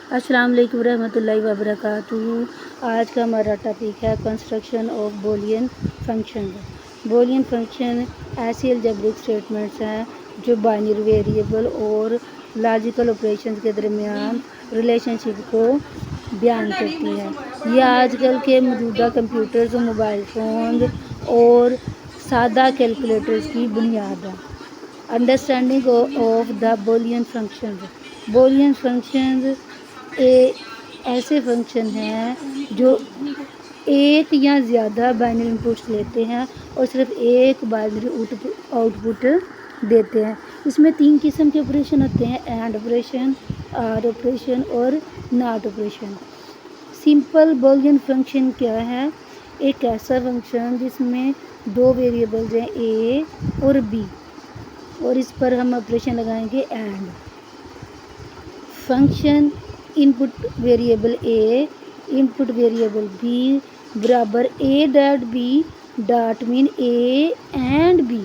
अस्सलाम वालेकुम रहमतुल्लाहि व बरकातुहू। आज का हमारा टॉपिक है construction of Boolean function. Boolean function ऐसी अलजेब्रिक स्टेटमेंट्स हैं जो बाइनरी वेरिएबल और लॉजिकल ऑपरेशंस के दरमियान रिलेशनशिप को बयान करती है। यह आजकल के मौजूदा कंप्यूटर्स, मोबाइल फ़ोन और सादा कैलकुलेटर्स की बुनियाद है। Understanding of the Boolean functions. Boolean functions ऐसे फंक्शन हैं जो एक या ज़्यादा बाइनरी इनपुट्स लेते हैं और सिर्फ एक बाइनरी आउटपुट देते हैं। इसमें 3 किस्म के ऑपरेशन होते हैं: एंड ऑपरेशन, आर ऑपरेशन और not operation. Simple Boolean function क्या है? एक ऐसा फंक्शन जिसमें 2 वेरिएबल्स हैं, ए और बी, और इस पर हम ऑपरेशन लगाएंगे AND. Function input variable A, input variable B बराबर A dot B dot mean A and B,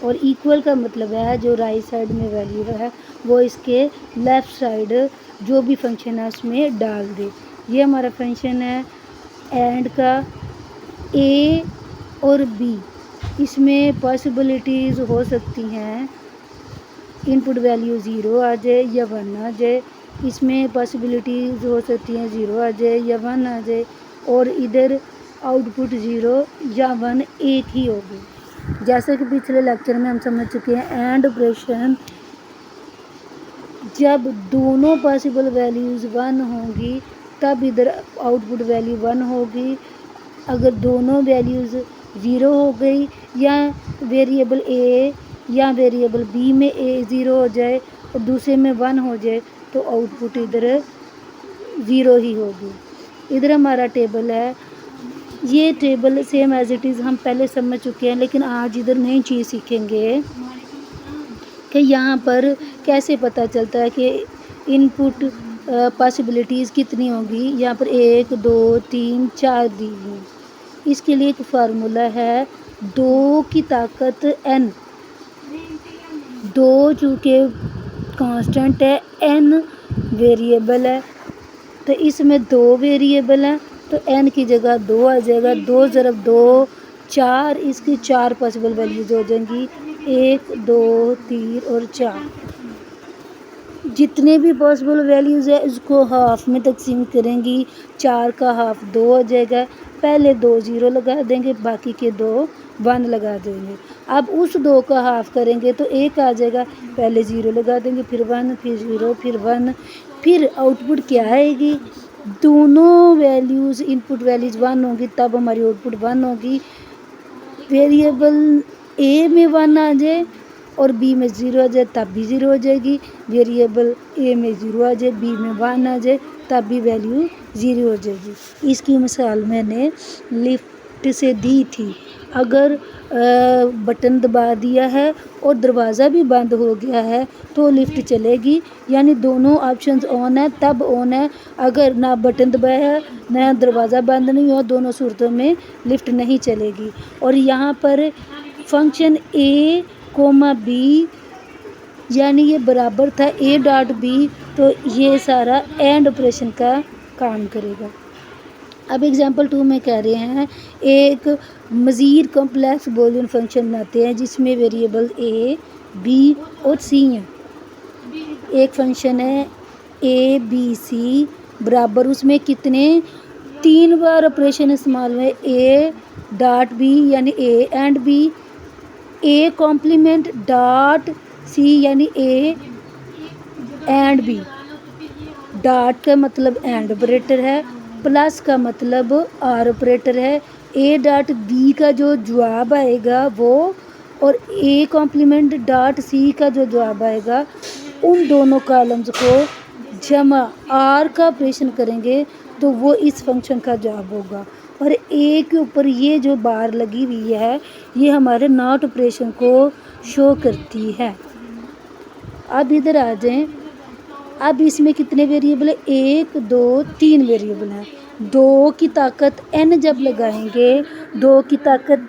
और इक्वल का मतलब है जो राइट साइड में वैल्यू है वो इसके लेफ़्ट साइड जो भी फंक्शन है उसमें डाल दे। ये हमारा फंक्शन है एंड का, ए और बी। इसमें पॉसिबिलिटीज़ हो सकती हैं इनपुट वैल्यू 0 आ जाए या 1 आ जाए। इसमें पॉसिबिलिटीज़ हो सकती हैं 0 आ जाए या 1 आ जाए, और इधर आउटपुट 0 या 1 एक ही होगी। जैसे कि पिछले लेक्चर में हम समझ चुके हैं, एंड ऑपरेशन जब दोनों पॉसिबल वैल्यूज़ 1 होंगी तब इधर आउटपुट वैल्यू 1 होगी। अगर दोनों वैल्यूज़ 0 हो गई या वेरिएबल ए या वेरिएबल बी में ए 0 हो जाए और दूसरे में 1 हो जाए तो आउटपुट इधर 0 ही होगी। इधर हमारा टेबल है। ये table same as it is हम पहले समझ चुके हैं, लेकिन आज इधर नई चीज़ सीखेंगे कि यहाँ पर कैसे पता चलता है कि इनपुट पॉसिबिलिटीज़ कितनी होगी। यहाँ पर 1 2 3 4 दी हुई। इसके लिए एक फार्मूला है 2 की ताकत n। 2 चूँकि कांस्टेंट है, n वेरिएबल है, तो इसमें 2 वेरिएबल हैं तो n की जगह 2 आ जाएगा। 2 ज़रब 2 4, इसकी 4 पॉसिबल वैल्यूज़ हो जाएंगी, 1 2 3 और 4। जितने भी पॉसिबल वैल्यूज़ है उसको हाफ में तकसीम करेंगी। 4 का हाफ 2 हो जाएगा। पहले 2 0 लगा देंगे, बाकी के 2 1 लगा देंगे। अब उस 2 का हाफ करेंगे तो 1 आ जाएगा। पहले 0 लगा देंगे, फिर 1, फिर 0, फिर 1। फिर आउटपुट क्या आएगी? दोनों वैल्यूज़ इनपुट वैल्यूज़ 1 होंगी तब हमारी आउटपुट 1 होगी। वेरिएबल ए में 1 आ जाए और बी में 0 आ जाए तब भी 0 हो जाएगी। वेरिएबल ए में 0 आ जाए, बी में 1 आ जाए तब भी वैल्यू 0 हो जाएगी। इसकी मिसाल मैंने लिफ्ट से दी थी। अगर बटन दबा दिया है और दरवाज़ा भी बंद हो गया है तो लिफ्ट चलेगी, यानी दोनों ऑप्शंस ऑन है तब ऑन है। अगर ना बटन दबाया है ना दरवाज़ा बंद नहीं हुआ, दोनों सूरतों में लिफ्ट नहीं चलेगी। और यहाँ पर फंक्शन ए कोमा बी, यानी ये बराबर था ए डॉट बी, तो ये सारा एंड ऑपरेशन का काम करेगा। अब एग्जांपल 2 में कह रहे हैं एक मज़ीद कॉम्प्लेक्स बूलियन फंक्शन बनाते हैं जिसमें वेरिएबल ए बी और सी हैं। एक फंक्शन है ए बी सी बराबर, उसमें कितने 3 बार ऑपरेशन इस्तेमाल हुए, ए डॉट बी यानी A and B, A complement dot C यानी ए एंड बी। डॉट का मतलब एंड ऑपरेटर है, प्लस का मतलब आर ऑपरेटर है। ए डॉट बी का जो जवाब आएगा वो, और ए कॉम्प्लीमेंट डॉट सी का जो जवाब आएगा, उन दोनों कॉलम्स को जमा आर का ऑपरेशन करेंगे तो वो इस फंक्शन का जवाब होगा। और ए के ऊपर ये जो बार लगी हुई है ये हमारे नॉट ऑपरेशन को शो करती है। अब इधर आ जाएं। अब इसमें कितने वेरिएबल है? 1 2 3 वेरिएबल हैं। 2 की ताकत n जब लगाएंगे, 2 की ताकत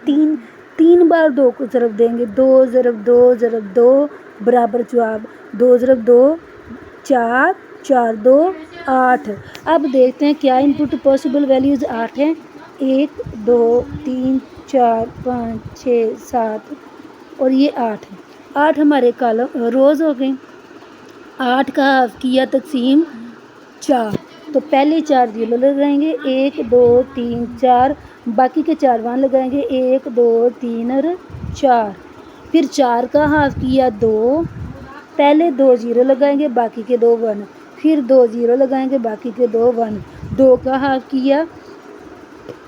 3 बार 2 को ज़रब देंगे, 2 ज़रब 2 ज़रब 2 बराबर जवाब 2 ज़रब 2 4 4 2 8। अब देखते हैं क्या इनपुट पॉसिबल वैल्यूज़ 8 हैं। 1 2 3 4 5 6 7 और ये 8 है। 8 हमारे कॉलम रोज़ हो गए। 8 का हाफ किया तकसीम 4, तो पहले 4 जीरो लगाएंगे, 1 2 3 4, बाकी के 4 वहाँ लगाएंगे, 1 2 3 और 4। फिर 4 का हाफ किया 2, पहले 2 जीरो लगाएंगे, बाकी के 2 1, फिर 2 जीरो लगाएंगे, बाकी के 2 1। 2 का हाफ किया,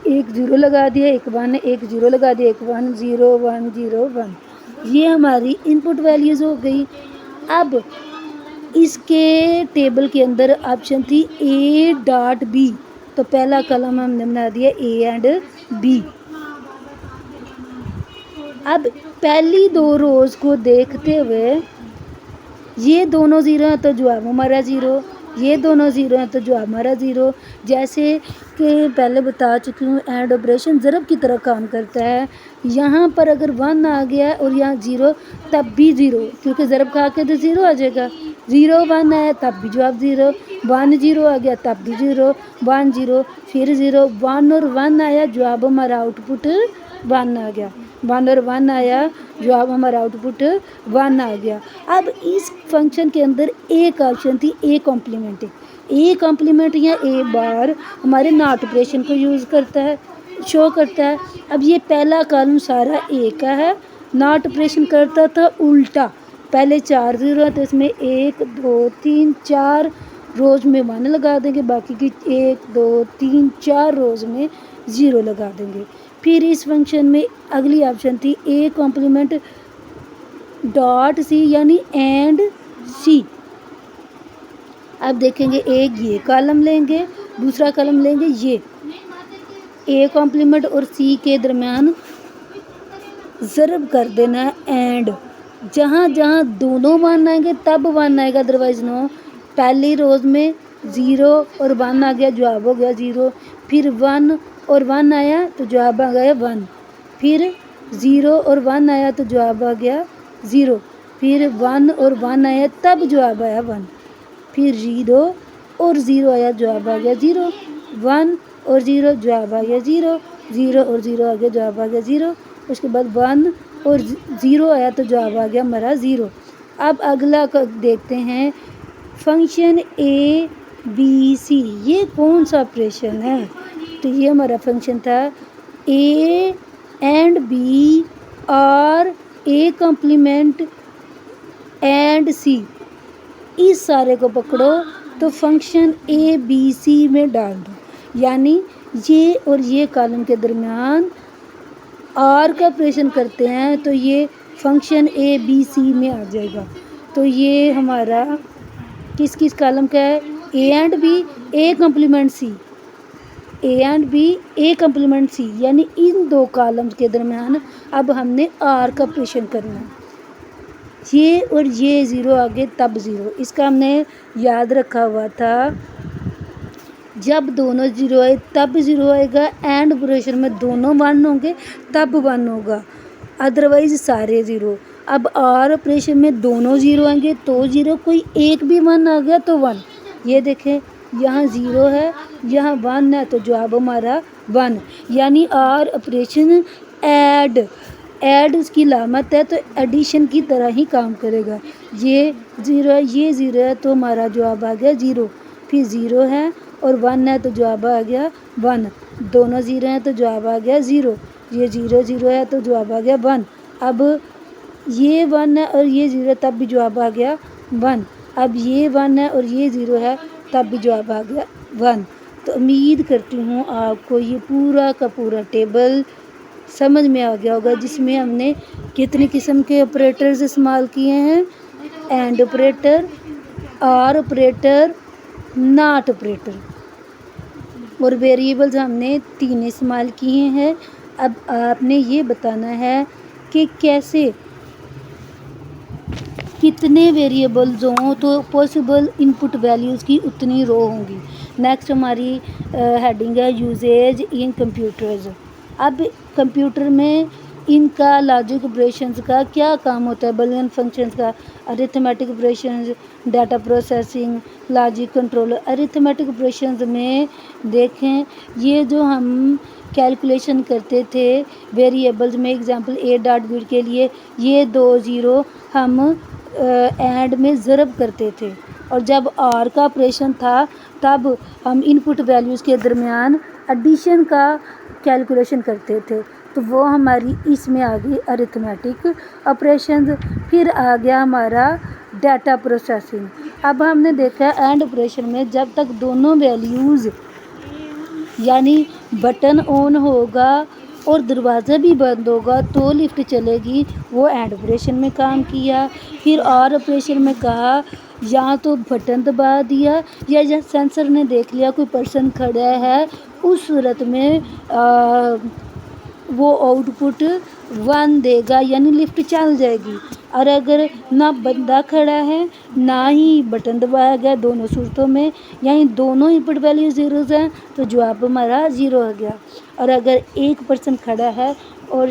1 जीरो लगा दिया, 1 1, 1 जीरो लगा दिया, 1 1 0 1 0 1। ये हमारी इनपुट वैल्यूज़ हो गई। अब इसके टेबल के अंदर ऑप्शन थी ए डॉट बी, तो पहला कॉलम हमने बना दिया ए एंड बी। अब पहली 2 रोज़ को देखते हुए ये दोनों ज़ीरो हैं तो जवाब हमारा ज़ीरो, ये दोनों ज़ीरो हैं तो जवाब हमारा ज़ीरो। जैसे कि पहले बता चुकी हूँ, एंड ऑपरेशन ज़रब की तरह काम करता है। यहाँ पर अगर 1 आ गया और यहाँ 0 तब भी ज़ीरो, क्योंकि ज़रब खा के तो ज़ीरो आ जाएगा। 0 1 आया तब भी जवाब ज़ीरो, 1 0 आ गया तब भी ज़ीरो, 1 0 फिर ज़ीरो, 1 और 1 आया जवाब हमारा आउटपुट 1 आ गया, 1 और 1 आया जवाब हमारा आउटपुट 1 आ गया। अब इस फंक्शन के अंदर एक ऑप्शन थी ए कॉम्प्लीमेंट। ए कॉम्प्लीमेंट या ए बार हमारे नॉट ऑपरेशन को यूज़ करता है, शो करता है। अब ये पहला कॉलम सारा ए का है, नॉट ऑपरेशन करता था उल्टा। पहले 4 ज़ीरो है तो इसमें 1 2 3 4 रोज़ में 1 लगा देंगे, बाकी की 1 2 3 4 रोज़ में 0 लगा देंगे। फिर इस फंक्शन में अगली ऑप्शन थी ए कॉम्प्लीमेंट डॉट सी यानी एंड सी। अब देखेंगे एक ये कॉलम लेंगे, दूसरा कॉलम लेंगे ये ए कॉम्प्लीमेंट और सी के दरमियान ज़रब कर देना है एंड। जहाँ जहाँ दोनों 1 आएंगे तब 1 आएगा, अदरवाइज़ नो। पहली रोज़ में 0 और 1 आ गया, जवाब हो गया 0। फिर 1 और 1 आया तो जवाब आ गया 1। फिर 0 और 1 आया तो जवाब आ गया 0। फिर 1 और 1 आया तब जवाब आया 1। फिर 0 और 0 आया जवाब आ गया 0। 1 और 0 जवाब आ गया 0। 0 और 0 आ गया जवाब आ गया 0। उसके बाद 1 और 0 आया तो जवाब आ गया हमारा 0। अब अगला देखते हैं फंक्शन ए बी सी। ये कौन सा ऑपरेशन है? तो ये हमारा फंक्शन था ए एंड बी और ए कॉम्प्लीमेंट एंड सी। इस सारे को पकड़ो तो फंक्शन ए बी सी में डाल दो, यानी ये और ये कॉलम के दरमियान आर का ऑपरेशन करते हैं तो ये फंक्शन ए बी सी में आ जाएगा। तो ये हमारा किस किस कॉलम का है? A and B A complement C, A and B A complement C, यानी इन दो कॉलम्स के दरमियान अब हमने आर का ऑपरेशन करना है। ये और ये 0 आगे तब 0, इसका हमने याद रखा हुआ था। जब दोनों 0 आए तब 0 आएगा, एंड ऑपरेशन में दोनों 1 होंगे तब 1 होगा, अदरवाइज सारे 0। अब आर ऑपरेशन में दोनों 0 आएंगे तो 0, कोई एक भी 1 आ गया तो 1। ये देखें यहाँ 0 है, यहाँ 1 है तो जवाब हमारा 1, यानी आर ऑपरेशन ऐड उसकी लामत है तो एडिशन की तरह ही काम करेगा। ये 0 है, ये 0 है तो हमारा जवाब आ गया 0। फिर 0 है और 1 है तो जवाब आ गया 1। दोनों 0 हैं तो जवाब आ गया 0। ये 0 0 है तो जवाब आ गया 1। अब ये 1 है और ये 0 तब भी जवाब आ गया 1। अब ये 1 है और ये 0 है तब भी जवाब आ गया 1। तो उम्मीद करती हूँ आपको ये पूरा का पूरा टेबल समझ में आ गया होगा, जिसमें हमने कितनी किस्म के ऑपरेटर्स इस्तेमाल किए हैं। And operator, or operator, not operator, और वेरिएबल्स हमने 3 इस्तेमाल किए हैं। अब आपने ये बताना है कि कैसे कितने वेरिएबल्स हों तो पॉसिबल इनपुट वैल्यूज़ की उतनी रो होंगी। नेक्स्ट हमारी हेडिंग है यूजेज इन कंप्यूटर्स। अब कंप्यूटर में ان کا لاجک آپریشنز کا کیا کام ہوتا ہے؟ بولین فنکشنز کا arithmetic operations, data processing, logic control. Arithmetic operations میں دیکھیں یہ جو ہم کیلکولیشن کرتے تھے ویریبلز میں، ایگزامپل اے ڈاٹ بی کے لیے یہ 2 0 ہم اینڈ میں ضرب کرتے تھے، اور جب آر کا آپریشن تھا تب ہم ان پٹ ویلیوز کے درمیان ایڈیشن کا کیلکولیشن کرتے تھے، تو وہ ہماری اس میں آ گئی ارتھمیٹک آپریشنز۔ پھر آ گیا ہمارا ڈیٹا پروسیسنگ۔ اب ہم نے دیکھا اینڈ آپریشن میں جب تک دونوں ویلیوز یعنی بٹن آن ہوگا اور دروازہ بھی بند ہوگا تو لفٹ چلے گی، وہ اینڈ آپریشن میں کام کیا۔ پھر اور آپریشن میں کہا یا تو بٹن دبا دیا یا سینسر نے دیکھ لیا کوئی پرسن کھڑا ہے، اس صورت میں وہ آؤٹ پٹ 1 دے گا یعنی لفٹ چل جائے گی، اور اگر نہ بندہ کھڑا ہے نہ ہی بٹن دبایا گیا دونوں صورتوں میں یعنی دونوں ان پٹ ویلیو زیروز ہیں تو جواب ہمارا 0 ہو گیا، اور اگر ایک پرسن کھڑا ہے اور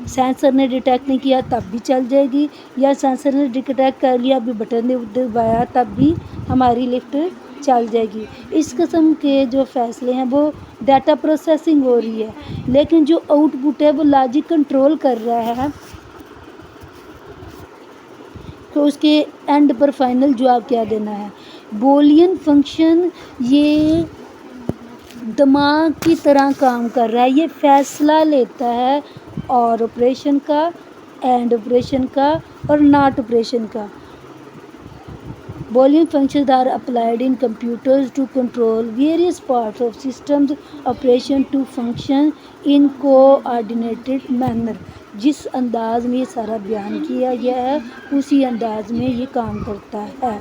سینسر نے ڈیٹیکٹ نہیں کیا تب بھی چل جائے گی، یا سینسر نے ڈیٹیکٹ کر لیا ابھی بٹن دبایا تب بھی ہماری لفٹ چل جائے گی۔ اس قسم کے جو فیصلے ہیں وہ ڈیٹا پروسیسنگ ہو رہی ہے، لیکن جو آؤٹ پٹ ہے وہ لاجک کنٹرول کر رہا ہے کہ اس کے اینڈ پر فائنل جواب کیا دینا ہے۔ بولین فنکشن یہ دماغ کی طرح کام کر رہا ہے، یہ فیصلہ لیتا ہے اور آپریشن کا، اینڈ آپریشن کا اور ناٹ آپریشن کا۔ Boolean functions are applied in computers to control various parts of systems operation to function in coordinated manner۔ جس انداز میں یہ سارا بیان کیا گیا ہے اسی انداز میں یہ کام کرتا ہے۔